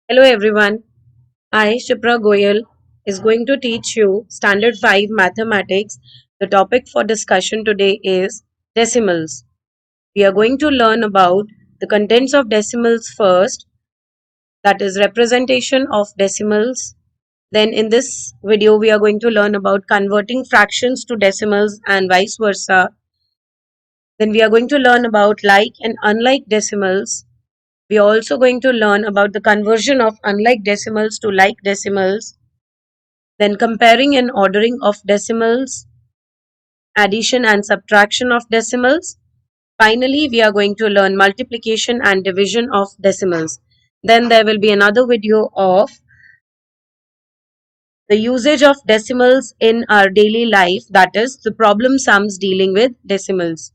Hello everyone. I, Shipra Goyal, is going to teach you Standard 5 Mathematics. The topic for discussion today is decimals. We are going to learn about the contents of decimals first, that is representation of decimals. Then in this video, we are going to learn about converting fractions to decimals and vice versa. Then we are going to learn about like and unlike decimals. We are also going to learn about the conversion of unlike decimals to like decimals. Then comparing and ordering of decimals, addition and subtraction of decimals. Finally, we are going to learn multiplication and division of decimals. Then there will be another video of the usage of decimals in our daily life, that is the problem sums dealing with decimals.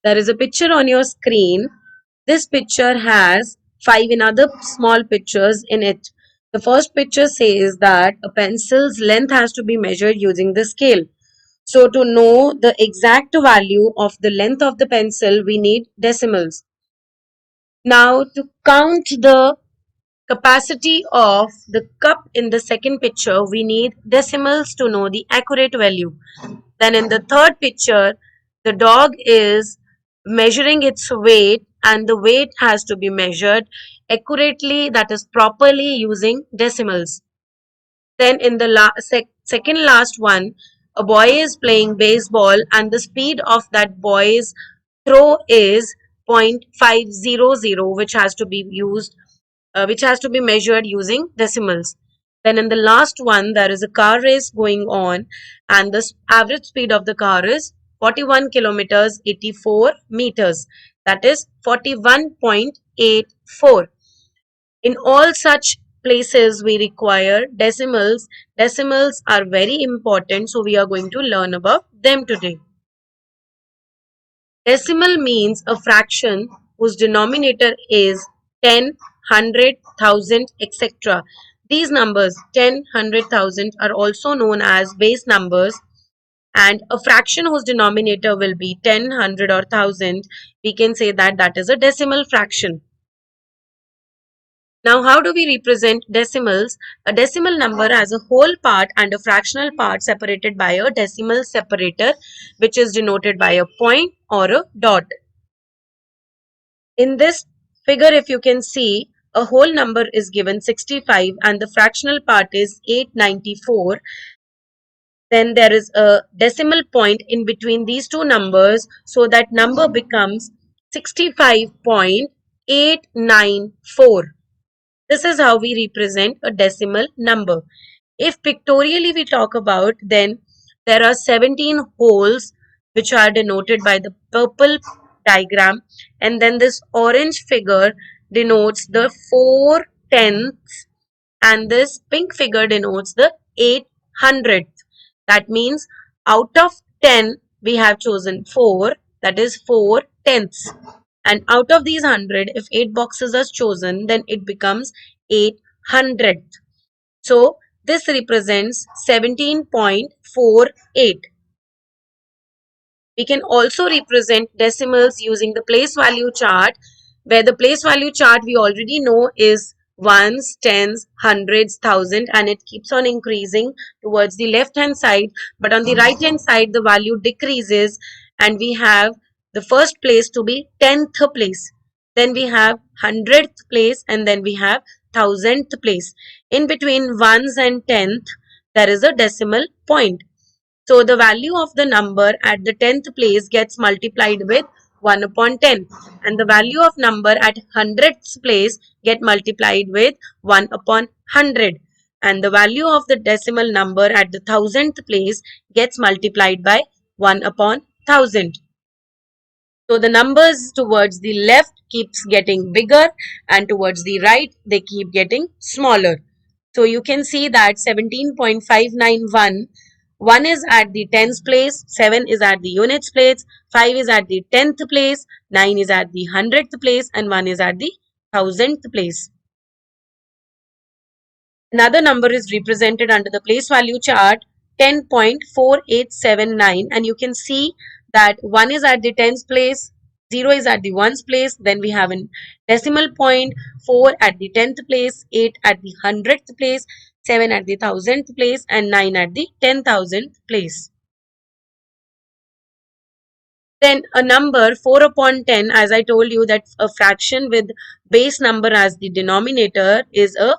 There is a picture on your screen. This picture has five another small pictures in it. The first picture says that a pencil's length has to be measured using the scale. So to know the exact value of the length of the pencil, we need decimals. Now to count the capacity of the cup in the second picture, we need decimals to know the accurate value. Then in the third picture, the dog is measuring its weight and the weight has to be measured accurately, that is properly using decimals. Then in the second last one, a boy is playing baseball and the speed of that boy's throw is 0.500, which has to be used, which has to be measured using decimals. Then in the last one, there is a car race going on and the average speed of the car is 41 kilometers 84 meters. That is 41.84. In all such places, we require decimals. Decimals are very important, so we are going to learn about them today. Decimal means a fraction whose denominator is 10, 100, 1000, etc. These numbers 10, 100, 1000 are also known as base numbers, and a fraction whose denominator will be 10, 100 or 1000, we can say that that is a decimal fraction. Now, how do we represent decimals? A decimal number has a whole part and a fractional part separated by a decimal separator, which is denoted by a point or a dot. In this figure, if you can see, a whole number is given 65 and the fractional part is 894. Then there is a decimal point in between these two numbers, so that number becomes 65.894. This is how we represent a decimal number. If pictorially we talk about, then there are 17 holes which are denoted by the purple diagram, and then this orange figure denotes the 4/10ths, and this pink figure denotes the 8/100th. That means out of 10 we have chosen 4, that is 4/10ths. And out of these 100, if 8 boxes are chosen, then it becomes 8/100th. So this represents 17.48. We can also represent decimals using the place value chart, where the place value chart we already know is ones, tens, hundreds, thousand, and it keeps on increasing towards the left hand side. But on the right hand side, the value decreases, and we have the first place to be 10th place. Then we have 100th place, and then we have 1000th place. In between ones and 10th, there is a decimal point. So the value of the number at the 10th place gets multiplied with 1 upon 10, and the value of number at 100th place get multiplied with 1 upon 100, and the value of the decimal number at the 1000th place gets multiplied by 1 upon 1000. So the numbers towards the left keeps getting bigger and towards the right they keep getting smaller. So you can see that 17.591, 1 is at the tens place, 7 is at the units place, 5 is at the 10th place, 9 is at the 100th place, and 1 is at the 1000th place. Another number is represented under the place value chart, 10.4879, and you can see that 1 is at the 10th place, 0 is at the ones place, then we have a decimal point, 4 at the 10th place, 8 at the 100th place, 7 at the 1000th place, and 9 at the 10,000th place. Then a number 4 upon 10, as I told you that a fraction with base number as the denominator is a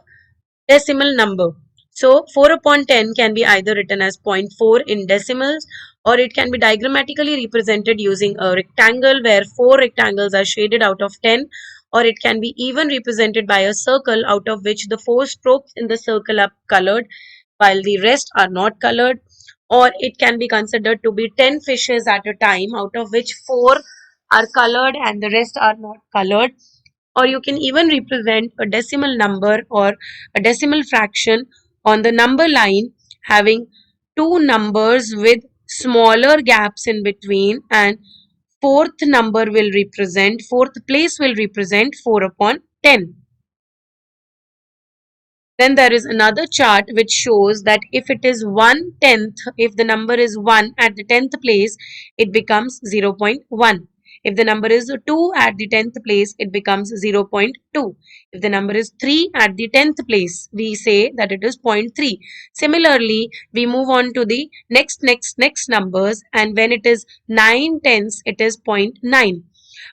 decimal number. So 4 upon 10 can be either written as 0.4 in decimals, or it can be diagrammatically represented using a rectangle where 4 rectangles are shaded out of 10, or it can be even represented by a circle out of which the 4 strokes in the circle are colored while the rest are not colored, or it can be considered to be 10 fishes at a time out of which 4 are colored and the rest are not colored. Or you can even represent a decimal number or a decimal fraction on the number line having two numbers with smaller gaps in between, and fourth place will represent 4 upon 10. Then there is another chart which shows that if it is 1/10, if the number is 1 at the 10th place, it becomes 0.1. If the number is 2 at the 10th place, it becomes 0.2. If the number is 3 at the 10th place, we say that it is 0.3. Similarly, we move on to the next numbers, and when it is 9/10, it is 0.9.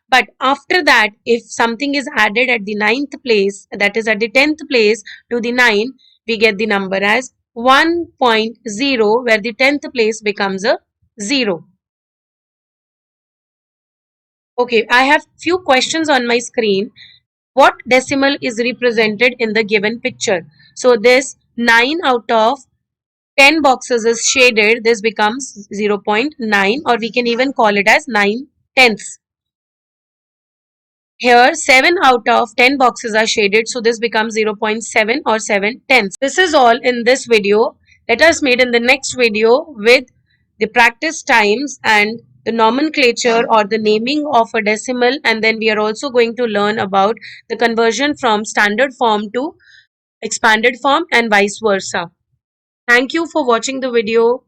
But after that, if something is added at the 9th place, that is at the 10th place to the 9, we get the number as 1.0, where the 10th place becomes a 0. Okay, I have few questions on my screen. What decimal is represented in the given picture? So this 9 out of 10 boxes is shaded. This becomes 0.9, or we can even call it as 9/10. Here 7 out of 10 boxes are shaded, so this becomes 0.7 or 7/10. This is all in this video. Let us meet in the next video with the practice times and the nomenclature or the naming of a decimal, and then we are also going to learn about the conversion from standard form to expanded form and vice versa. Thank you for watching the video.